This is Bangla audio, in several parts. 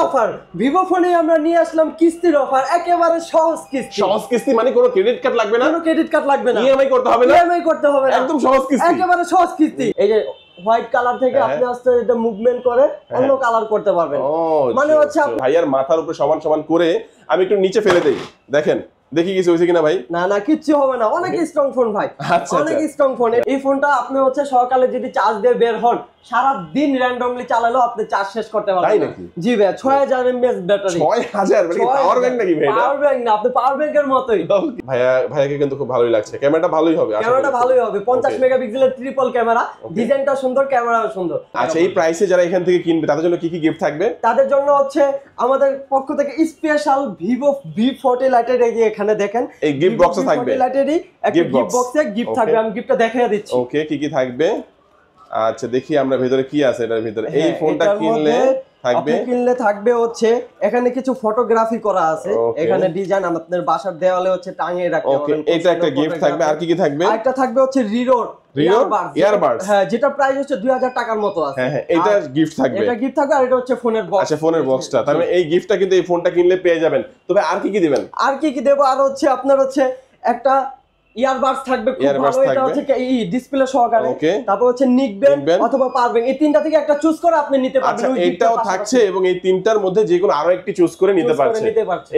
অফার ভিভো ফোনে আমরা নিয়ে আসলাম কিস্তির অফার, একেবারে সহজ কিস্তি। সহজ কিস্তি মানে কোনো ক্রেডিট কার্ড লাগবে না, কোনো ক্রেডিট কার্ড লাগবে না, ইএমআই করতে হবে না, ইএমআই করতে হবে না, একদম সহজ কিস্তি, একেবারে সহজ কিস্তি। এই যে হোয়াইট কালার থেকে আপনি আস্তে এটা মুভমেন্ট করে অন্য কালার করতে পারবেন। মানে হচ্ছে ভাইয়ার মাথার উপরে সমান সমান করে আমি একটু নিচে ফেলে দেই, দেখেন দেখি কিছু হয়েছে কিনা ভাই। না না কিচ্ছু হবে না, অনেক স্ট্রং ফোন ভাই, অনেক স্ট্রং ফোন। এই ফোনটা আপনি হচ্ছে সকালে যদি চার্জ দিয়ে বের হন, সারা দিন র্যান্ডমলি চালালেও আপনি চার্জ শেষ করতে পারবেন। তাই নাকি? জি ভাই, 6000 mAh ব্যাটারি। 6000 মানে পাওয়ার ব্যাংক নাকি ভাই? পাওয়ার ব্যাংক না, আপনি পাওয়ার ব্যাংকের মতোই। ভাইয়াকে কিন্তু খুব ভালোই লাগছে, ক্যামেরাটা ভালোই হবে, ক্যামেরাটা ভালোই হবে, 50 মেগাপিক্সেলের ট্রিপল ক্যামেরা, ডিজাইনটা সুন্দর, ক্যামেরাও সুন্দর। আচ্ছা, এই প্রাইসে যারা এখান থেকে কিনবে তাদের জন্য কি কি গিফট থাকবে? তাদের জন্য হচ্ছে আমাদের পক্ষ থেকে স্পেশাল ভিভো V40 লাইটের এই যে এখানে দেখেন এই গিফট বক্সে থাকবে, লাইটেরই একটা গিফট বক্সে গিফট থাকবে, আমি গিফটটা দেখিয়ে দিচ্ছি। ওকে, কি কি থাকবে? আচ্ছা দেখি আমরা ভিতরে কি আছে এটার ভিতরে। এই ফোনটা কিনলে থাকবে হচ্ছে এখানে কিছু ফটোগ্রাফি করা আছে, এখানে ডিজাইন আপনাদের বাসার দেওয়ালে হচ্ছে টাঙিয়ে রাখতে পারবেন। ওকে, এটা একটা গিফট থাকবে। আর কি কি থাকবে? আরেকটা থাকবে হচ্ছে রিরোর ইয়ারবাডস, হ্যাঁ, যেটা প্রাইস হচ্ছে 2000 টাকার মতো আছে। হ্যাঁ, এটা গিফট থাকবে, এটা গিফট থাকবে। আর এটা হচ্ছে ফোনের বক্স। আচ্ছা, ফোনের বক্সটা, তার মানে এই গিফটটা কিন্তু এই ফোনটা কিনলে পেয়ে যাবেন। তবে আর কি কি দিবেন? আর কি কি দেব? আর হচ্ছে আপনার হচ্ছে একটা ইয়ারবাডস থাকবে, খুব ভালো, এটা হচ্ছে এই ডিসপ্লে সহকারে। তারপর হচ্ছে নিকবেন অথবা পাওয়ার এই তিনটা থেকে একটা চুজ করে আপনি নিতে পারবেন। আচ্ছা, এটাও থাকছে এবং এই তিনটার মধ্যে যে কোনো আরো একটি চুজ করে নিতে পারছেন।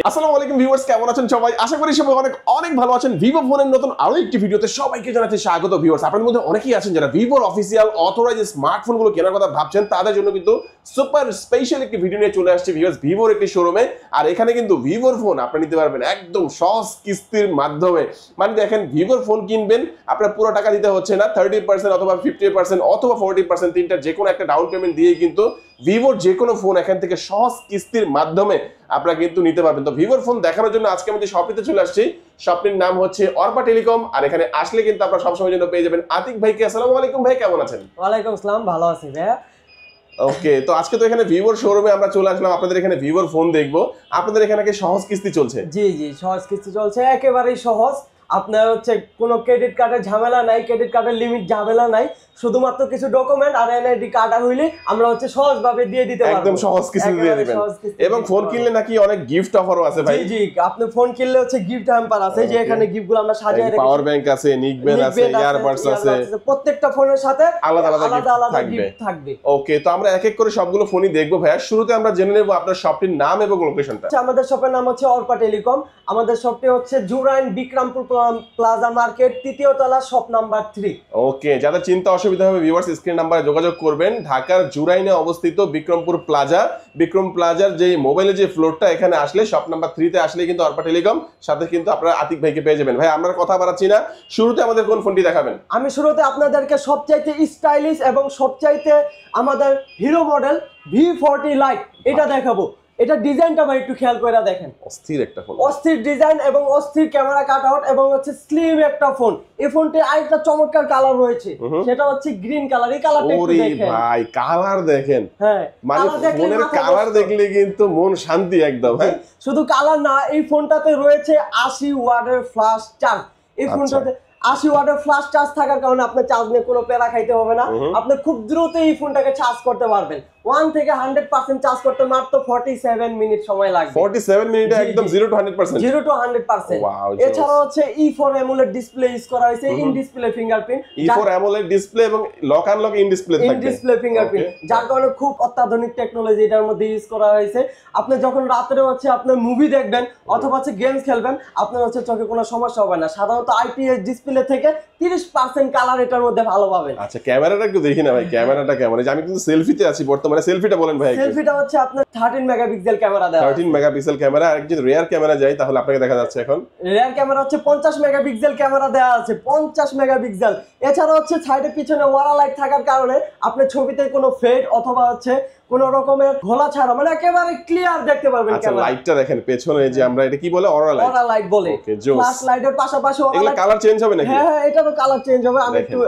আসসালামু আলাইকুম ভিউয়ার্স, কেমন আছেন সবাই? আশা করি সবাই অনেক অনেক ভালো আছেন। ভিভো ফোনের নতুন আরো একটি ভিডিওতে সবাইকে জানাচ্ছি স্বাগত। ভিউয়ার্স, আপনাদের মধ্যে অনেকেই আছেন যারা ভিভোর অফিসিয়াল অথরাইজ স্মার্টফোনগুলো কেনার কথা ভাবছেন, তাদের জন্য কিন্তু সুপার স্পেশাল একটি ভিডিও নিয়ে চলে আসছে ভিউয়ার্স ভিভোর একটি শোরুমে। আর এখানে কিন্তু ভিভোর ফোন আপনি নিতে পারবেন একদম সহজ কিস্তির মাধ্যমে। মানে দেখেন, ভিভোর ফোন কিনবেন, আপনার পুরো টাকা দিতে হচ্ছে না, 30% অথবা 50% অথবা 40%, তিনটা যে কোনো একটা ডাউন পেমেন্ট দিয়ে কিন্তু ভিভোর যে কোনো ফোন এখান থেকে সহজ কিস্তির মাধ্যমে আপনারা কিন্তু নিতে পারবেন। তো ভিভোর ফোন দেখানোর জন্য আজকে আমাদের শপটিতে চলে আসছি। শপটির নাম হচ্ছে অর্পা টেলিকম। আর এখানে আসলে কিন্তু আপনারা সবসময়ের জন্য পেয়ে যাবেন আতিক ভাইকে। আসসালামু আলাইকুম ভাই, কেমন আছেন? ওয়ালাইকুম আসসালাম, ভালো আছি ভাইয়া। ওকে, তো আজকে তো এখানে ভিভোর শোরুমে আমরা চলে আসলাম, আপনাদের এখানে ভিভোর ফোন দেখবো। আপনাদের এখানে কি সহজ কিস্তি চলছে? জি জি, সহজ কিস্তি চলছে, একেবারেই সহজ। আপনার হচ্ছে কোনো ক্রেডিট কার্ডের ঝামেলা নাই, ক্রেডিট কার্ডের লিমিট ঝামেলা নাই, শুধুমাত্র কিছু ডকুমেন্ট আর এনআইডি কার্ড হইলে আমরা হচ্ছে সহজভাবে দিয়ে দিতে পারবো, একদম সহজ কিস্তি দিয়ে দিবেন। এবং ফোন কিনলে নাকি অনেক গিফট অফারও আছে ভাই? জি জি, আপনি ফোন কিনলে হচ্ছে গিফট হ্যাম্পার আছে, যে এখানে গিফটগুলো আমরা সাজিয়ে রেখেছি। পাওয়ার ব্যাংক আছে, নিকবেন আছে, ইয়ারবাডস আছে, প্রত্যেকটা ফোনের সাথে আলাদা আলাদা গিফট থাকবে। ওকে, তো আমরা এক এক করে সবগুলো ফোনই দেখবো ভাইয়া। শুরুতে আমরা জেনে নেব আপনার শপটির নাম এবং লোকেশনটা। আমাদের শপের নাম হচ্ছে অর্পা টেলিকম। আমাদের শপটি হচ্ছে জুরাইন বিক্রমপুর প্লাজা মার্কেট, তৃতীয় তলা, শপ নাম্বার 3। ওকে, যাদের চিন্তা অসুবিধা হবে ভিউয়ার্স স্ক্রিন নাম্বারে যোগাযোগ করবেন। ঢাকার জুরাইনে অবস্থিত বিক্রমপুর প্লাজা, বিক্রম প্লাজার যে মোবাইলের যে ফ্লোরটা, এখানে আসলে শপ নাম্বার 3 তে আসলে কিন্তু অর্পা টেলিকম, সাথে কিন্তু আপনারা আতিক ভাইকে পেয়ে যাবেন। ভাই, আমরা কথা বাড়াচ্ছি না, শুরুতে আমাদের কোন ফোনটি দেখাবেন? আমি শুরুতে আপনাদেরকে সবচাইতে স্টাইলিশ এবং সবচাইতে আমাদের হিরো মডেল V40 লাইট এটা দেখাবো। এটা ডিজাইনটা ভাই একটু খেয়াল করে দেখেন, অস্থির একটা ফোন, অস্থির ডিজাইন এবং অস্থির ক্যামেরা কাট আউট এবং হচ্ছে স্লিম একটা ফোন। এই ফোনটি আরেকটা চমৎকার কালার রয়েছে, সেটা হচ্ছে গ্রিন কালার। এই কালারটা একটু দেখেন ভাই, কালার দেখেন, হ্যাঁ, মানে ফোনের কালার দেখলে কিন্তু মন শান্তি একদম। হ্যাঁ, শুধু কালার না, এই ফোনটাতে রয়েছে 80 ওয়াটের ফ্লাশ চার্জ। এই ফোনটাতে 80 ওয়াটের ফ্লাশ চার্জ থাকার কারণে আপনার চার্জ নিয়ে কোনো প্যারা খাইতে হবে না। আপনি খুব দ্রুত এই ফোনটাকে চার্জ করতে পারবেন। 1 থেকে 100% চার্জ করতে মাত্র 47 মিনিট সময় লাগবে। 47 মিনিটে একদম 0 to 100%। 0 to 100%। এছাড়া হচ্ছে E4 AMOLED ডিসপ্লে ইউজ করা হয়েছে, in display fingerprint. E4 AMOLED display এবং লক আনলক ইন ডিসপ্লে থাকবে, ইন ডিসপ্লে ফিঙ্গারপ্রিন্ট, যার কারণে খুব অত্যাধুনিক টেকনোলজি এটার মধ্যে ইউজ করা হয়েছে। আপনি যখন রাতে হচ্ছে আপনি মুভি দেখবেন অথবা হচ্ছে গেমস খেলবেন, আপনার হচ্ছে চোখে কোনো সমস্যা হবে না। সাধারণত IPS ডিসপ্লে থেকে 30% কালার এটার মধ্যে ভালো পাবেন। আচ্ছা, ক্যামেরাটা একটু দেখি না ভাই, ক্যামেরাটা কেমন? আমি কিন্তু সেলফিতে আছি বর্তমানে, সেলফিটা বলেন ভাই। সেলফিটা হচ্ছে আপনার 13 মেগাপিক্সেল ক্যামেরা দেওয়া, 13 মেগাপিক্সেল ক্যামেরা। আর যদি রিয়ার ক্যামেরা যাই তাহলে আপনাকে দেখা যাচ্ছে এখন রিয়ার ক্যামেরা হচ্ছে 50 মেগাপিক্সেল ক্যামেরা দেওয়া আছে, 50 মেগাপিক্সেল। এছাড়া হচ্ছে সাইডে পিছনে ওয়ারা লাইট থাকার কারণে আপনি ছবিতে কোনো ফেড অথবা হচ্ছে কোন রকমের ঘোলা ছাড়া মানে একেবারে ক্লিয়ার দেখতে পারবেন। আচ্ছা, লাইটটা দেখেন পেছনে, যে আমরা এটা কি বলে, অরা লাইট, অরা লাইট বলে। ফ্ল্যাশ লাইটের পাশাপাশি এগুলা কালার চেঞ্জ হবে নাকি? হ্যাঁ, এটারও কালার চেঞ্জ হবে। আমি একটু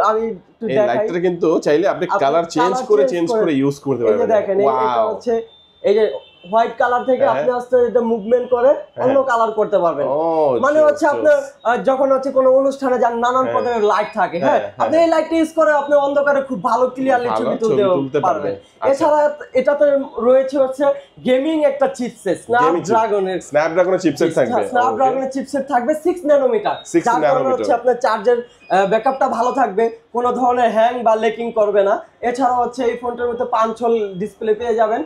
এই লাইটটা কিন্তু চাইলে আপনি কালার চেঞ্জ করে ইউজ করতে পারবেন। দেখেন, এটা হচ্ছে এই যে হোয়াইট কালার থেকে আপনি আস্তে এটা মুভমেন্ট করে অন্য কালার করতে পারবেন। মানে হচ্ছে আপনার যখন হচ্ছে কোনো অনুষ্ঠানে যান নানান প্রকারের লাইট থাকে, হ্যাঁ আপনি এই লাইটটা ইউজ করে আপনি অন্ধকারে খুব ভালো ক্লিয়ারলি ছবি তুলতে পারবেন। এছাড়া এটাতে রয়েছে হচ্ছে গেমিং একটা চিপসেট, স্ন্যাপড্রাগনের চিপসেট থাকবে। স্ন্যাপড্রাগনের চিপসেট থাকবে 6 ন্যানোমিটার, যার কারণে হচ্ছে আপনার চার্জের ব্যাকআপটা ভালো থাকবে, কোনো ধরনের হ্যাং বা লেকিং করবে না। এছাড়া হচ্ছে এই ফোনটার মধ্যে 5 ডিসপ্লে পেয়ে যাবেন,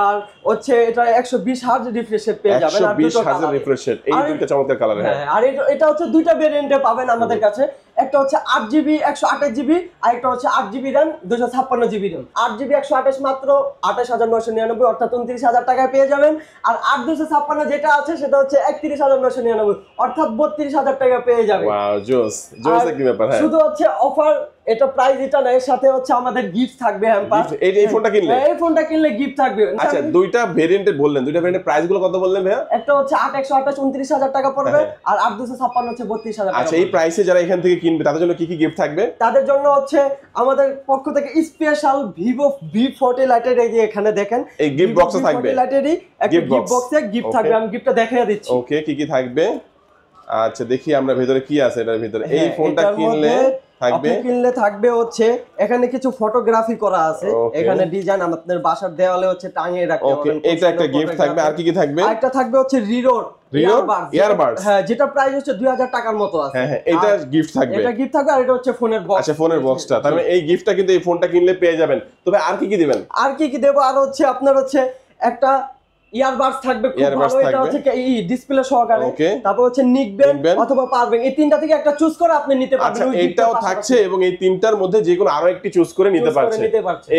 আর হচ্ছে এটা 120 হার্জ রিফ্রেশ রেট পেয়ে যাবেন, আর 120 হার্জ রিফ্রেশ রেট, এই দুইটা চমৎকার কালার। হ্যাঁ, আর এটা হচ্ছে দুইটা ভেরিয়েন্টে পাবেন আমাদের কাছে। একটা হচ্ছে 8GB 128GB, আর একটা হচ্ছে 8GB RAM 256GB RAM। 8GB 128 মাত্র 28999, অর্থাৎ 29000 টাকায় পেয়ে যাবেন। আর 8 256 যেটা আছে সেটা হচ্ছে 31999, অর্থাৎ 32000 টাকা পেয়ে যাবেন। ওয়াও, জোস জোস কি ব্যাপার। হ্যাঁ, শুধু হচ্ছে অফার, এটা প্রাইস এটা না, এর সাথে হচ্ছে আমাদের গিফট থাকবে। হ্যাম্পার এই ফোনটা কিনলে, এই ফোনটা কিনলে গিফট থাকবে। আচ্ছা, দুইটা ভেরিয়েন্টে বললেন, দুইটা ভেরিয়েন্টের প্রাইস গুলো কত বললেন ভাইয়া? একটা হচ্ছে 8 128 29000 টাকা পড়বে, আর 8 256 হচ্ছে 32000 টাকা। আচ্ছা, এই প্রাইসে যারা এখান থেকে কিনবে তাদের জন্য কি কি গিফট থাকবে? তাদের জন্য হচ্ছে আমাদের পক্ষ থেকে স্পেশাল ভিভো V40 লাইটের, এই যে এখানে দেখেন এই গিফট বক্সে থাকবে, লাইটেরই একটা গিফট বক্সে গিফট থাকবে। আমি গিফটটা দেখিয়ে দিচ্ছি। ওকে, কি কি থাকবে? আচ্ছা, দেখি আমরা ভেতরে কি আছে এটার ভিতরে। এই ফোনটা কিনলে থাকবে হচ্ছে এখানে কিছু ফটোগ্রাফি করা আছে, এখানে ডিজাইন আপনাদের বাসার দেওয়ালে হচ্ছে টাঙিয়ে রাখতে পারবেন। ওকে, এটা একটা গিফট থাকবে। আর কি কি থাকবে? আরেকটা থাকবে হচ্ছে রিরোর ইয়ারবাডস, হ্যাঁ, যেটা প্রাইস হচ্ছে 2000 টাকার মতো আছে। হ্যাঁ, এটা গিফট থাকবে, এটা গিফট থাকবে। আর এটা হচ্ছে ফোনের বক্স। আচ্ছা, ফোনের বক্সটা, তার মানে এই গিফটটা কিন্তু এই ফোনটা কিনলে পেয়ে যাবেন। তবে আর কি কি দিবেন? আর কি কি দেব? আর হচ্ছে আপনার হচ্ছে একটা ইয়ারবাডস থাকবে, খুব ভালো, এটা হচ্ছে এই ডিসপ্লে সহকারে। তারপর হচ্ছে নিকবেন অথবা পাওয়ারব্যাংক, এই তিনটা থেকে একটা চুজ করে আপনি নিতে পারবেন। আচ্ছা, এটাও থাকছে এবং এই তিনটার মধ্যে যে কোনো আরো একটি চুজ করে নিতে পারছেন।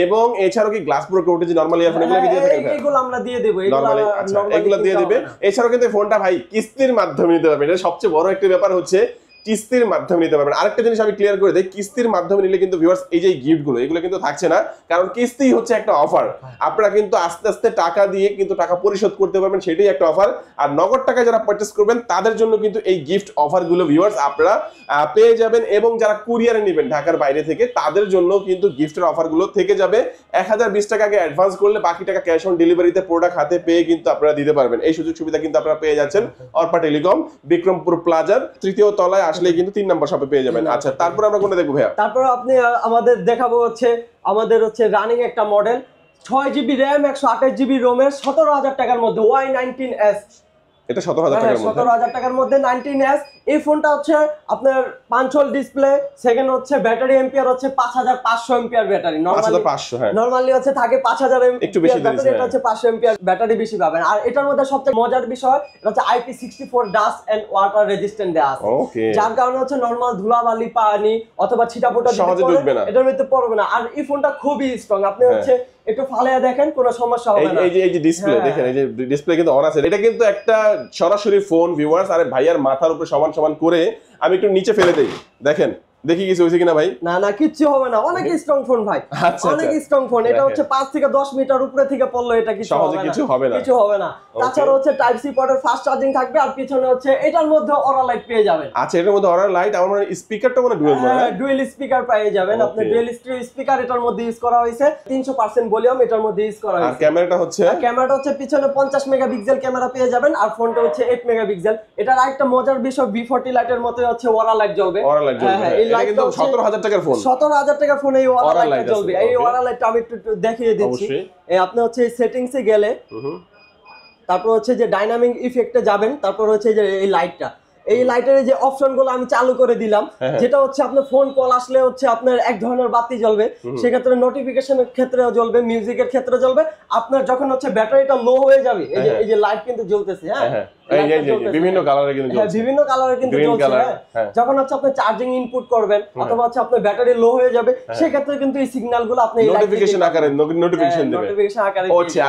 এবং এছাড়াও কি glass pro cottage normal earphone এগুলো কি দিয়ে থাকেন? এগুলো আমরা দিয়ে দেব, নরমালি। আচ্ছা, এগুলো দিয়ে দিবে। এছাড়াও কিন্তু ফোনটা ভাই কিস্তির মাধ্যমে নিতে পারবেন। এটা সবচেয়ে বড় একটা ব্যাপার হচ্ছে কিস্তির মাধ্যমে নিতে পারবেন। আরেকটা জিনিস আমি ক্লিয়ার করে দেই, কিস্তির মাধ্যমে নিলে কিন্তু ভিউয়ার্স এই যে গিফট গুলো এগুলো কিন্তু থাকছে না, কারণ কিস্তি হচ্ছে একটা অফার। আপনারা কিন্তু আস্তে আস্তে টাকা দিয়ে কিন্তু টাকা পরিশোধ করতে পারবেন, সেটাই একটা অফার। আর নগদ টাকা যারা পারচেজ করবেন তাদের জন্য কিন্তু এই গিফট অফার গুলো ভিউয়ার্স আপনারা পেয়ে যাবেন। এবং যারা কুরিয়ারে নেবেন ঢাকার বাইরে থেকে, তাদের জন্য কিন্তু গিফটের অফার গুলো থেকে যাবে। 1020 টাকা আগে অ্যাডভান্স করলে বাকি টাকা ক্যাশ অন ডেলিভারিতে প্রোডাক্ট হাতে পেয়ে কিন্তু আপনারা দিতে পারবেন। এই সুযোগ সুবিধা কিন্তু আপনারা পেয়ে যাচ্ছেন অর্পা টেলিকম বিক্রমপুর প্লাজার 3য় তলায় আসলে কিন্তু 3 নম্বর শপে পেয়ে যাবেন। আচ্ছা, তারপর আমরা কোনটা দেখবো ভাইয়া? তারপর আপনি আমাদের দেখাবো হচ্ছে আমাদের হচ্ছে রানিং একটা model 6GB RAM 128GB ROM এর 17000 টাকার মধ্যে Y19s। এটা 17000 টাকার মধ্যে, 17000 টাকার মধ্যে 19s। এই ফোনটা হচ্ছে আপনার 5 ডিসপ্লে, সেকেন্ড হচ্ছে ব্যাটারি এম্পিয়ার হচ্ছে 5500 এম্পিয়ার ব্যাটারি। নরমালি হচ্ছে থাকে 5000 এম্পিয়ার ব্যাটারি, এটা হচ্ছে 500 এম্পিয়ার ব্যাটারি বেশি পাবেন। আর এটার মধ্যে সবচেয়ে মজার বিষয় এটা হচ্ছে IP64 dust and water resistant দেয়া আছে, যার কারণে হচ্ছে নরমাল ধুলাবালি পানি অথবা ছিটাফোঁটা সহজে ঢুকবে না, এটার মধ্যে পড়বে না। আর এই ফোনটা খুবই স্ট্রং, আপনি হচ্ছে একটু ফালায়া দেখেন কোনো সমস্যা হবে না। এই যে ডিসপ্লে দেখেন, এই যে ডিসপ্লে কিন্তু অন আছে। এটা কিন্তু একটা সরাসরি ফোন ভিউয়ার্স। আরে ভাইয়ার মাথার উপরে সমান সমান করে আমি একটু নিচে ফেলে দেই, দেখেন দেখি কিছু হয়েছে কিনা ভাই। না না, কিচ্ছু হবে না, অনেক স্ট্রং ফোন ভাই, অনেক স্ট্রং ফোন। এটা হচ্ছে 5 থেকে 10 মিটার উপরে থেকে পড়লো, এটা কিছু হবে না, কিছু হবে না। তাছাড়া হচ্ছে টাইপ সি পোর্টের ফাস্ট চার্জিং থাকবে, আর পিছনে হচ্ছে এটার মধ্যে অরা লাইট পেয়ে যাবেন। আচ্ছা, এটার মধ্যে অরা লাইট, আমার মানে স্পিকারটা মানে ডুয়াল, হ্যাঁ ডুয়াল স্পিকার পেয়ে যাবেন আপনি। ডুয়াল স্পিকার এটার মধ্যে ইউজ করা হয়েছে, 300% ভলিউম এটার মধ্যে ইউজ করা হয়েছে। আর ক্যামেরাটা হচ্ছে পিছনে 50 মেগাপিক্সেল ক্যামেরা পেয়ে যাবেন, আর ফোনটা হচ্ছে 8 মেগাপিক্সেল। এটার আরেকটা মজার বিষয়, V40 লাইটের মতো হচ্ছে অরা লাইট জ্বলবে। হ্যাঁ, এই লাইট কিন্তু 17000 টাকার ফোন, 17000 টাকার ফোন এই ওয়ারা লাইট জ্বলবে। এই ওয়ারা লাইটটা আমি একটু দেখিয়ে দিচ্ছি। আপনি হচ্ছে সেটিংস এ গেলে তারপর হচ্ছে যে ডাইনামিক ইফেক্টে যাবেন, তারপর হচ্ছে যে এই লাইটটা, এই লাইটের যে অপশনগুলো আমি চালু করে দিলাম, যেটা হচ্ছে আপনার ফোন কল আসলে হচ্ছে আপনার এক ধরনের বাতি জ্বলবে, সেক্ষেত্রে নোটিফিকেশনের ক্ষেত্রেও জ্বলবে, মিউজিকের ক্ষেত্রে জ্বলবে। আপনার যখন হচ্ছে ব্যাটারিটা লো হয়ে যাবে, এই যে লাইট কিন্তু জ্বলতেছে, হ্যাঁ বিভিন্ন কালারে কিন্তু জ্বলছে, বিভিন্ন কালারে কিন্তু জ্বলছে। যখন হচ্ছে আপনি চার্জিং ইনপুট করবেন অথবা হচ্ছে আপনার ব্যাটারি লো হয়ে যাবে, সেক্ষেত্রে কিন্তু এই সিগন্যালগুলো আপনি নোটিফিকেশন আকারে নোটিফিকেশন দিবেন।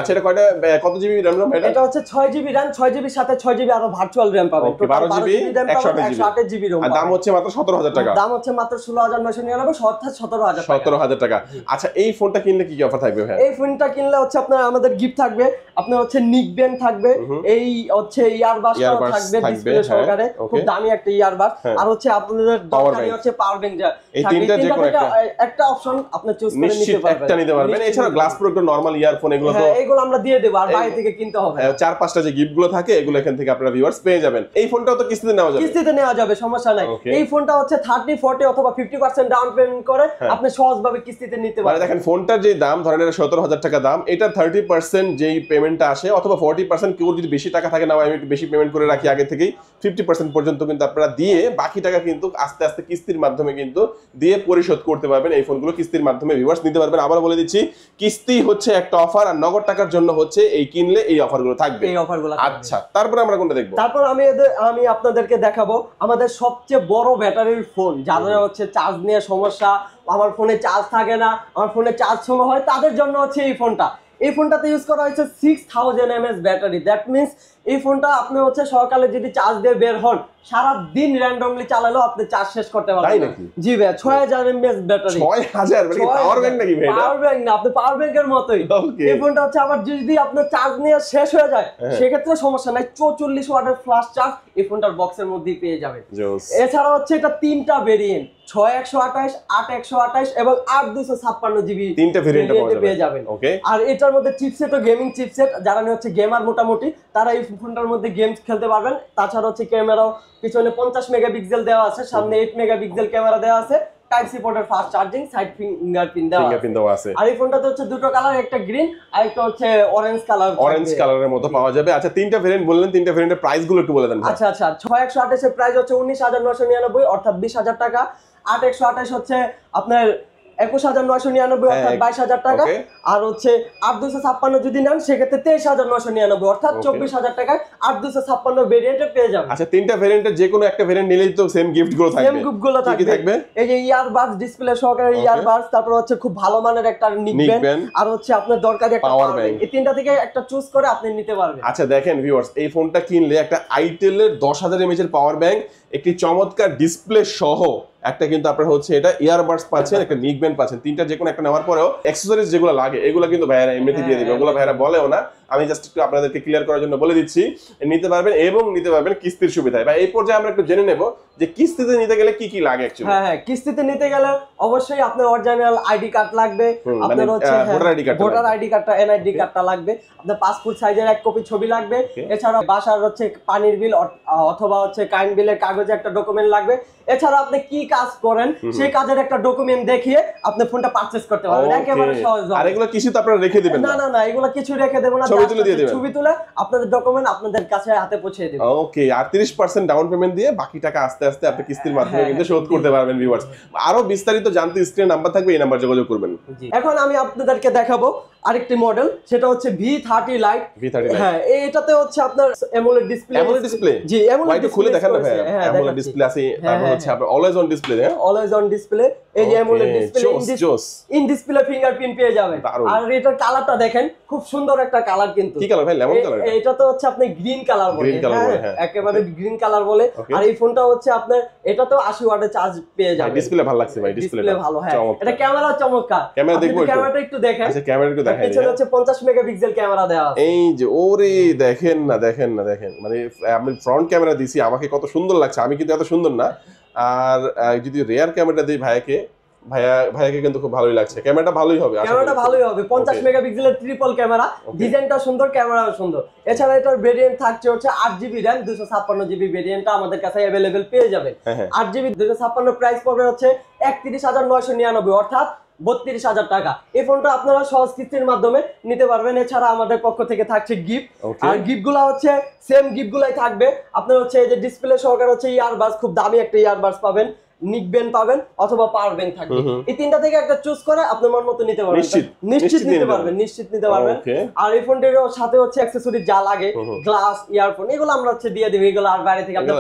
আচ্ছা, এটা কয়টা কত জিবি RAM? এটা হচ্ছে 6GB RAM, 6GB সাথে 6GB আরো ভার্চুয়াল RAM পাবেন, 12GB 128GB ROM। আর দাম হচ্ছে মাত্র 17000 টাকা, দাম হচ্ছে মাত্র 16999, অর্থাৎ 17000 টাকা। আচ্ছা, এই ফোনটা কিনলে কি কি অফার থাকবে ভাই? এই ফোনটা কিনলে হচ্ছে আপনার আমাদের গিফট থাকবে, আপনার হচ্ছে নিকবেন থাকবে, এই হচ্ছে ইয়ারবাসটাও থাকবে ডিসপ্লে সহকারে, খুব দামি একটা ইয়ারবাস। আর হচ্ছে আপনাদের দরকারি হচ্ছে পাওয়ার ব্যাংক, এই তিনটা যে কোনো একটা অপশন আপনি চুজ করে নিতে পারবেন, একটা নিতে পারবেন। এছাড়া গ্লাস প্রোটেক্টর, নরমাল ইয়ারফোন, এগুলো তো এগুলো আমরা দিয়ে দেব, আর বাইরে থেকে কিনতে হবে। 4-5টা যে গিফট গুলো থাকে এগুলো এখান থেকে আপনারা ভিউয়ার্স পেয়ে যাবেন। এই ফোনটাও তো কিস্তিতে নেওয়া যাবে, কিস্তিতে নেওয়া যাবে, সমস্যা নাই। এই ফোনটা হচ্ছে 30, 40 অথবা 50% ডাউন পেমেন্ট করে আপনি সহজভাবে কিস্তিতে নিতে পারবেন। মানে দেখেন ফোনটার যে দাম ধরেন এটা 17,000 টাকা দাম, এটা 30% যেই পেমেন্টটা আসে অথবা 40% কেউ যদি বেশি টাকা থাকে না আমি একটু বেশি পেমেন্ট করে রাখি আগে থেকেই, 50% পর্যন্ত কিন্তু আপনারা দিয়ে বাকি টাকা কিন্তু আস্তে আস্তে কিস্তির মাধ্যমে কিন্তু দিয়ে পরিশোধ করতে পারবেন। এই ফোনগুলো কিস্তির মাধ্যমে ভিউয়ার্স নিতে পারবেন। আবার বলে দিচ্ছি, কিস্তি হচ্ছে একটা অফার, আর নগদ টাকার জন্য হচ্ছে এই কিনলে এই অফারগুলো থাকবে। এই অফারগুলো আচ্ছা, তারপরে আমরা কোনটা দেখবো? তারপর আমি আপনাদেরকে দেখাবো আমাদের সবচেয়ে বড় ব্যাটারির ফোন, যাদের হচ্ছে চার্জ নিয়ে সমস্যা, আমার ফোনে চার্জ থাকে না, আমার ফোনে চার্জ স্লো হয়, তাদের জন্য হচ্ছে এই ফোনটা। এই ফোনটাতে ইউজ করা হয়েছে 6000 mAh ব্যাটারি। দ্যাট মিন্স এই ফোনটা আপনি হচ্ছে সকালে যদি চার্জ দিয়ে বের হন, সারা দিন র্যান্ডমলি চালালেও আপনি চার্জ শেষ করতে পারবেন। তাই নাকি? জি ভাই, 6000 mAh ব্যাটারি। 6000 মানে পাওয়ার ব্যাংক নাকি ভাই? পাওয়ার ব্যাংক না, আপনি পাওয়ার ব্যাংকের মতোই। এই ফোনটা হচ্ছে আবার যদি আপনার চার্জ নিয়ে শেষ হয়ে যায় সেক্ষেত্রে সমস্যা নাই, 44 ওয়াটের ফ্লাশ চার্জ এই ফোনটার বক্সের মধ্যেই পেয়ে যাবেন। এছাড়া হচ্ছে এটা তিনটা ভেরিয়েন্ট, 6128, 8128 এবং 8256 জিবি তিনটা ভেরিয়েন্টে পেয়ে যাবেন। আর এটার মধ্যে চিপসেট ও গেমিং চিপসেট, যারা হচ্ছে গেমার মোটামুটি তারা এই ফোনটার মধ্যে গেমস খেলতে পারবেন। তাছাড়া হচ্ছে ক্যামেরাও পিছনে 50 মেগাপিক্সেল দেওয়া আছে, সামনে 8 মেগাপিক্সেল ক্যামেরা দেওয়া আছে, টাইপ সি পোর্টের ফাস্ট চার্জিং, সাইড ফিঙ্গারপ্রিন্ট দেওয়া আছে। আর এই ফোনটাতে হচ্ছে দুটো কালার, একটা গ্রিন আর একটা হচ্ছে অরেঞ্জ কালার, অরেঞ্জ কালারের মতো পাওয়া যাবে। আচ্ছা, তিনটা ভেরিয়েন্ট বললেন, তিনটা ভেরিয়েন্টের প্রাইস গুলো একটু বলে দেন। আচ্ছা, 6128 এর প্রাইস হচ্ছে 19,999 অর্থাৎ 20,000 টাকা। 8128 হচ্ছে আপনার 21,999 অর্থাৎ 22,000 টাকা। আর হচ্ছে 8256 যদি নেন সেক্ষেত্রে 23,999 অর্থাৎ 24,000 টাকায় 8256 ভেরিয়েন্টে পেয়ে যাবেন। আচ্ছা, তিনটা ভেরিয়েন্টের যে কোনো একটা ভেরিয়েন্ট নিলেই তো সেম গিফট গুলো থাকবে। সেম গিফট গুলো থাকবে। এই যে ইয়ারবাডস, ডিসপ্লে সহকারে ইয়ারবাডস, তারপর হচ্ছে খুব ভালো মানের একটা নিকবেন, আর হচ্ছে আপনার দরকারি একটা পাওয়ার ব্যাংক। এই তিনটা থেকে একটা চুজ করে আপনি নিতে পারবেন। আচ্ছা দেখেন ভিউয়ার্স, এই ফোনটা কিনলে একটা আইটেল এর 10,000 mAh এর পাওয়ার ব্যাংক, একটি চমৎকার ডিসপ্লে সহ একটা কিন্তু আপনার হচ্ছে এটা ইয়ারবাডস পাচ্ছেন, একটা নিকবেন পাচ্ছেন। তিনটা যে কোনো একটা নেওয়ার পরেও অ্যাকসেসরিজ যেগুলো লাগে এগুলো কিন্তু ভাইয়ারা এমনিতে দিয়ে দিবে, ওগুলো ভাইয়ারা বলেও না। আমি জাস্ট একটু আপনাদেরকে ক্লিয়ার করার জন্য বলে দিচ্ছি, নিতে পারবেন এবং নিতে পারবেন কিস্তির সুবিধায়। বা এই পর্যায়ে আমরা একটু জেনে নেব যে কিস্তিতে নিতে গেলে কি কি লাগে অ্যাকচুয়ালি। হ্যাঁ, কিস্তিতে নিতে গেলে অবশ্যই আপনার অরিজিনাল আইডি কার্ড লাগবে, আপনার হচ্ছে ভোটার আইডি কার্ডটা, এনআইডি কার্ডটা লাগবে, আপনার পাসপোর্ট সাইজের এক কপি ছবি লাগবে। এছাড়া বাসার হচ্ছে পানির বিল অথবা হচ্ছে কারেন্ট বিলের কাগজে একটা ডকুমেন্ট লাগবে। এছাড়া আপনি কি কাজ করেন সেই কাজের একটা ডকুমেন্ট দেখিয়ে আপনি ফোনটা পারচেজ করতে পারবেন, একেবারে সহজ। আর এগুলো কিছু তো আপনারা রেখে দিবেন না? না, এগুলো কিছু রেখে দেব না, ছবি তুলে আপনাদের ডকুমেন্ট আপনাদের কাছে হাতে পৌঁছে দেব। ওকে, আর 30% ডাউন পেমেন্ট দিয়ে বাকি টাকা আস্তে আস্তে আপনি কিস্তির মাধ্যমে কিন্তু শোধ করতে পারবেন ভিউয়ার্স। আরো বিস্তারিত জানতে স্ক্রিনে নাম্বার থাকবে, এই নাম্বার যোগাযোগ করবেন। এখন আমি আপনাদেরকে দেখাবো আরেকটি মডেল, সেটা হচ্ছে V30 Lite। হ্যাঁ, এটাতে হচ্ছে আপনার অ্যামোলেড ডিসপ্লে। জি, অ্যামোলেড খুলে দেখেন না ভাই, অ্যামোলেড ডিসপ্লে আছে, তারপর হচ্ছে আপনার অলওয়েজ অন ডিসপ্লে। হ্যাঁ, অলওয়েজ অন ডিসপ্লে। এই যে AMOLED display, in display fingerprint পেয়ে যাবেন। আর এটার কালারটা দেখেন, খুব সুন্দর একটা কালার। কিন্তু কি কালার ভাই? Lemon colour. এটা তো হচ্ছে আপনি গ্রিন কালার বলে, একেবারে গ্রিন কালার বলে। আর এই ফোনটা হচ্ছে আপনার এটাতেও 80 ওয়াটের চার্জ পেয়ে যাবেন। ডিসপ্লে ভালো লাগছে ভাই, ডিসপ্লে ভালো। হ্যাঁ, এটা ক্যামেরা চমৎকার। ক্যামেরা দেখবো, ক্যামেরাটা একটু দেখেন। আচ্ছা, ক্যামেরা একটু দেখাই। পিছনে হচ্ছে 50 মেগাপিক্সেল ক্যামেরা দেওয়া আছে। এই যে ওরে দেখেন না, মানে আমি ফ্রন্ট ক্যামেরা দিছি, আমাকে কত সুন্দর লাগছে। আমি কিন্তু এত সুন্দর না। আর যদি রিয়ার ক্যামেরাটা দেই ভাইয়াকে কিন্তু খুব ভালোই লাগছে। ক্যামেরাটা ভালোই হবে, ক্যামেরাটা ভালোই হবে। 50 মেগাপিক্সেলের ট্রিপল ক্যামেরা, ডিজাইনটা সুন্দর, ক্যামেরাও সুন্দর। এছাড়া এটার ভেরিয়েন্ট থাকছে হচ্ছে 8GB RAM, 256GB ভেরিয়েন্টটা আমাদের কাছে अवेलेबल পেয়ে যাবেন। 8GB 256 প্রাইস পড়বে হচ্ছে 31,999 অর্থাৎ 32,000 টাকা। এই ফোনটা আপনারা সহজ কিস্তির মাধ্যমে নিতে পারবেন। এছাড়া আমাদের পক্ষ থেকে থাকছে গিফট, আর গিফটগুলো হচ্ছে সেম গিফটগুলাই থাকবে। আপনার হচ্ছে এই যে ডিসপ্লে সহকারে হচ্ছে ইয়ারবাডস, খুব দামি একটা ইয়ারবাডস পাবেন, নিকবেন পাবেন অথবা পাওয়ার ব্যাংক থাকবে। এই তিনটা থেকে একটা চুজ করে আপনি মন মতো নিতে পারবেন, নিশ্চিত নিতে পারবেন। আর এই ফোনটির সাথে হচ্ছে অ্যাকসেসরি যা লাগে, গ্লাস, ইয়ারফোন, এগুলো আমরা হচ্ছে দিয়ে দেব। এগুলো আর বাইরে থেকে আপনি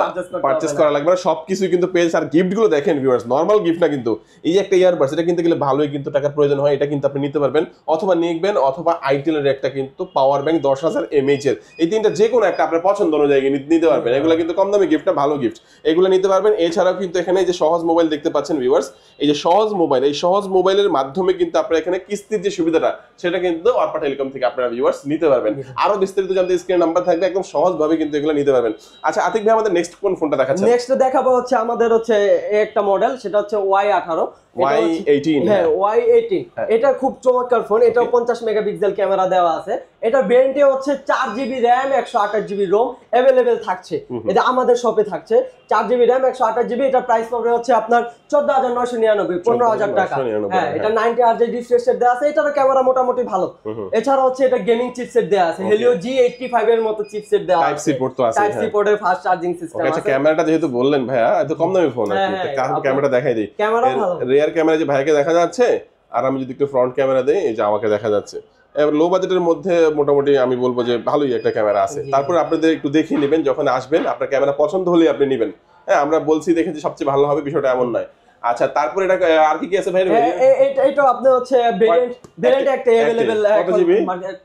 পারচেজ করা লাগবে না, সবকিছু কিন্তু পেজ। আর গিফটগুলো দেখেন ভিউয়ার্স, নরমাল গিফট না কিন্তু। এই যে একটা ইয়ারবাডস, এটা কিনতে গেলে ভালোই কিন্তু টাকার প্রয়োজন হয়, এটা কিন্তু আপনি নিতে পারবেন। অথবা নিকবেন অথবা আইটেলের একটা কিন্তু পাওয়ার ব্যাংক 10,000 mAh এর, এই তিনটা যে কোনো একটা আপনার পছন্দ অনুযায়ী নিতে পারবেন। এগুলো কিন্তু কম দামি গিফট না, ভালো গিফট, এগুলো নিতে পারবেন। এছাড়াও কিন্তু এখানে যে সহজ মোবাইল দেখতে পাচ্ছেন ভিউয়ার্স, এই যে সহজ মোবাইল, এই সহজ মোবাইলের মাধ্যমে কিন্তু আপনারা এখানে কিস্তির যে সুবিধাটা সেটা কিন্তু অর্পা টেলিকম থেকে আপনারা ভিউয়ার্স নিতে পারবেন। আরো বিস্তারিত জানতে স্ক্রিনে নাম্বার থাকবে, একদম সহজভাবে কিন্তু এগুলো নিতে পারবেন। আচ্ছা আতিক ভাই, আমাদের নেক্সট কোন ফোনটা দেখাচ্ছেন? নেক্সট দেখাবো হচ্ছে আমাদের হচ্ছে একটা মডেল, সেটা হচ্ছে Y18। Y18, হ্যাঁ Y18, এটা খুব চমৎকার ফোন। এটাও 50 মেগাপিক্সেল ক্যামেরা দেওয়া আছে। এটা ভেরিয়েন্টে হচ্ছে 4GB RAM 128GB ROM available থাকছে। এটা আমাদের শপে থাকছে 4GB RAM 128GB। এটা প্রাইস পড়বে হচ্ছে আপনার 14999, 15000 টাকা। হ্যাঁ, এটা 90 Hz রিফ্রেশ রেট দেওয়া আছে। এটারও ক্যামেরা মোটামুটি ভালো। এছাড়া হচ্ছে এটা গেমিং চিপসেট দেওয়া আছে, Helio G85 এর মতো চিপসেট দেওয়া আছে। টাইপ সি পোর্ট তো আছে, টাইপ সি পোর্টের ফাস্ট চার্জিং সিস্টেম আছে। আচ্ছা, ক্যামেরাটা যেহেতু বললেন ভাইয়া এত কম দামি ফোন, ক্যামেরাটা দেখাই দিই। ক্যামেরা ভালো, রিয়ার ক্যামেরা যে ভাইকে দেখা যাচ্ছে, আর আমি যদি একটু ফ্রন্ট ক্যামেরা দেই, এই যে আমাকে দেখা যাচ্ছে। লো বাজেটের মধ্যে মোটামুটি আমি বলবো যে ভালোই একটা ক্যামেরা আছে। তারপর আপনাদের একটু দেখে নেবেন, যখন আসবেন আপনার ক্যামেরা পছন্দ হলে আপনি নেবেন। হ্যাঁ, আমরা বলছি দেখেছি সবচেয়ে ভালো হবে, বিষয়টা এমন নয়। আচ্ছা, তারপর এটা আর কি কি আছে ভাই? এটা আপনি হচ্ছে ভেরিয়েন্ট একটা अवेलेबल, কত GB?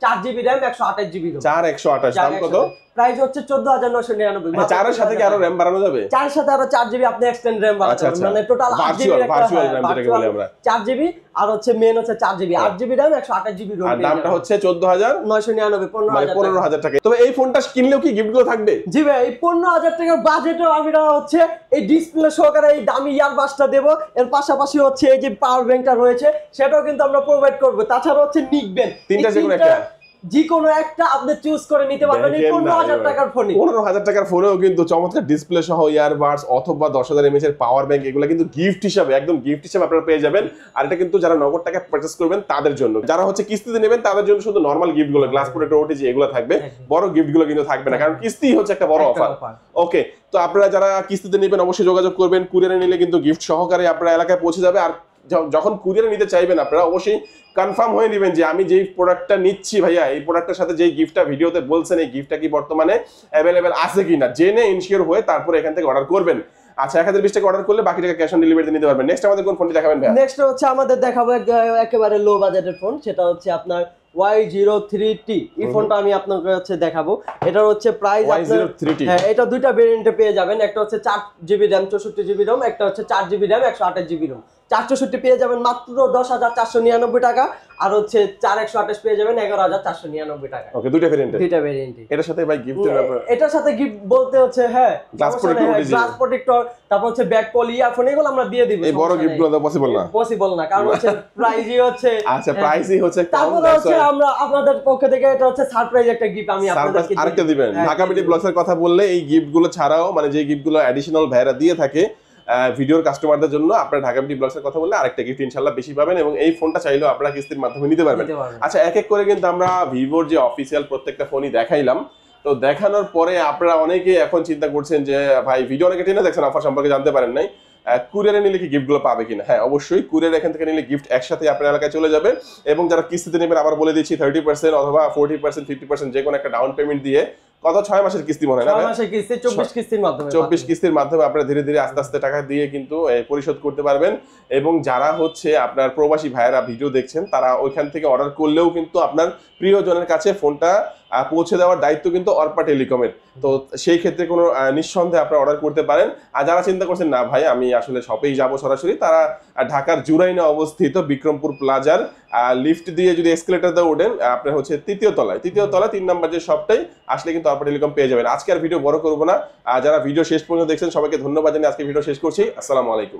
4GB RAM 128GB ROM। 4128, দাম কত? প্রাইস হচ্ছে 14999। 4 এর সাথে কি আরো RAM বাড়ানো যাবে? 4 এর সাথে আরো 4GB আপনি এক্সটেন্ড RAM বাড়াতে পারবেন, মানে টোটাল 8GB ভার্চুয়াল RAM যেটাকে বলি আমরা। 4GB আর হচ্ছে মেন হচ্ছে 4GB, 8GB RAM 128GB ROM। আর দামটা হচ্ছে 14999, 15000 টাকা। তবে এই ফোনটা কিনলেও কি গিফট গুলো থাকবে? জি ভাই, এই 15000 টাকার বাজেটে আমরা হচ্ছে এই ডিসপ্লে সহকারে এই দামি ইয়ারবাডসটা দেব। এর পাশাপাশি হচ্ছে এই যে পাওয়ার ব্যাংকটা রয়েছে সেটাও কিন্তু আমরা প্রোভাইড করব। তাছাড়া হচ্ছে নিকবেন, তিনটা যে কোনো একটা, যে কোনো একটা আপনি চুজ করে নিতে পারবেন এই 15000 টাকার ফোনে। 15000 টাকার ফোনেও কিন্তু চমৎকার ডিসপ্লে সহ ইয়ারবাডস অথবা 10000 mAh এর পাওয়ার ব্যাংক, এগুলো কিন্তু গিফট হিসাবে, একদম গিফট হিসাবে আপনারা পেয়ে যাবেন। আর এটা কিন্তু যারা নগদ টাকা পারচেজ করবেন তাদের জন্য, যারা হচ্ছে কিস্তিতে নেবেন তাদের জন্য শুধু নরমাল গিফট গুলো, গ্লাস প্রোটেক্টর, ওটিজি এগুলো থাকবে, বড় গিফট গুলো কিন্তু থাকবে না, কারণ কিস্তি হচ্ছে একটা বড় অফার। ওকে, তো আপনারা যারা কিস্তিতে নেবেন অবশ্যই যোগাযোগ করবেন। কুরিয়ারে নিলে কিন্তু গিফট সহকারে আপনার এলাকায় পৌঁছে যাবে। আর যখন কুরিয়ারে নিতে চাইবেন আপনারা অবশ্যই কনফার্ম হয়ে নেবেন যে আমি যেই প্রোডাক্টটা নিচ্ছি ভাইয়া, এই প্রোডাক্টের সাথে যেই গিফটটা ভিডিওতে বলছেন এই গিফটটা কি বর্তমানে অ্যাভেলেবেল আছে কিনা জেনে ইনশিওর হয়ে তারপরে এখান থেকে অর্ডার করবেন। আচ্ছা, 1020 টাকা অর্ডার করলে বাকি টাকা ক্যাশ অন ডেলিভারিতে নিতে পারবেন। নেক্সট আমাদের কোন ফোনটি দেখাবেন ভাইয়া? নেক্সট হচ্ছে আমাদের দেখাবো একেবারে লো বাজেটের ফোন, সেটা হচ্ছে আপনার Y03T। এই ফোনটা আমি আপনাকে হচ্ছে দেখাবো। এটার হচ্ছে প্রাইস Y03T, হ্যাঁ, এটা দুইটা ভেরিয়েন্টে পেয়ে যাবেন। একটা হচ্ছে 4GB RAM 64GB ROM, একটা হচ্ছে 4GB RAM 128GB ROM। 464 পেয়ে যাবেন মাত্র 10499 টাকা, আর হচ্ছে 4128 পেয়ে যাবেন 11499 টাকা। ওকে, দুইটা ভেরিয়েন্টে, দুইটা ভেরিয়েন্টে। এটার সাথে ভাই গিফটের ব্যাপার, এটার সাথে গিফট বলতে হচ্ছে হ্যাঁ গ্লাস প্রোটেক্টর, তারপর হচ্ছে ব্যাক পলি, ইয়ারফোন, এগুলো আমরা দিয়ে দিব। এই বড় গিফট গুলো তো পসিবল না, কারণ হচ্ছে প্রাইসই হচ্ছে, আচ্ছা প্রাইসই হচ্ছে কম। তারপর হচ্ছে আমরা আপনাদের পক্ষ থেকে এটা হচ্ছে সারপ্রাইজ একটা গিফট আমি আপনাদেরকে আরেকটা দিবেন। ঢাকা বিডি ব্লগসের কথা বললে এই গিফট গুলো ছাড়াও, মানে যে গিফট গুলো অ্যাডিশনাল ভাইরা দিয়ে থাকে ভিডিওর কাস্টমারদের জন্য, আপনারা ঢাকা বিডি ব্লগসের কথা বললে আরেকটা গিফট ইনশাআল্লাহ বেশি পাবেন, এবং এই ফোনটা চাইলেও আপনারা কিস্তির মাধ্যমে নিতে পারবেন। আচ্ছা, এক এক করে কিন্তু আমরা ভিভোর যে অফিসিয়াল প্রত্যেকটা ফোনই দেখাইলাম। তো দেখানোর পরে আপনারা অনেকে এখন চিন্তা করছেন যে ভাই ভিডিও অনেকে টেনে দেখছেন, অফার সম্পর্কে জানতে পারেন নাই, কুরিয়ারে নিলে কি গিফট গুলো পাবে কিনা? হ্যাঁ, অবশ্যই কুরিয়ার এখান থেকে নিলে গিফট একসাথে আপনার এলাকায় চলে যাবে। এবং যারা কিস্তিতে নেবেন আবার বলে দিচ্ছি 30% অথবা 40% 50% যে কোনো একটা ডাউন পেমেন্ট দিয়ে, কত 6 মাসের কিস্তি মনে হয় না? 6 মাসের কিস্তি 24 কিস্তির মাধ্যমে, 24 কিস্তির মাধ্যমে আপনারা ধীরে ধীরে আস্তে আস্তে টাকা দিয়ে কিন্তু পরিশোধ করতে পারবেন। এবং যারা হচ্ছে আপনার প্রবাসী ভাইয়েরা ভিডিও দেখছেন, তারা ওইখান থেকে অর্ডার করলেও কিন্তু আপনার প্রিয়জনের কাছে ফোনটা পৌঁছে দেওয়ার দায়িত্ব কিন্তু অর্পা টেলিকমের। তো সেই ক্ষেত্রে কোনো নিঃসন্দেহে আপনারা অর্ডার করতে পারেন। আর যারা চিন্তা করছেন না ভাই আমি আসলে শপেই যাব সরাসরি, তারা ঢাকার জুরাইনে অবস্থিত বিক্রমপুর প্লাজার লিফট দিয়ে যদি এসকেলেটর দিয়ে ওঠেন, আপনার হচ্ছে তৃতীয় তলায় 3 নাম্বার যে শপটাই আসলে কিন্তু অর্পা টেলিকম পেয়ে যাবেন। আজকে আর ভিডিও বড় করবো না, যারা ভিডিও শেষ পর্যন্ত দেখছেন সবাইকে ধন্যবাদ জানিয়ে আজকে ভিডিও শেষ করছি। আসসালামু আলাইকুম।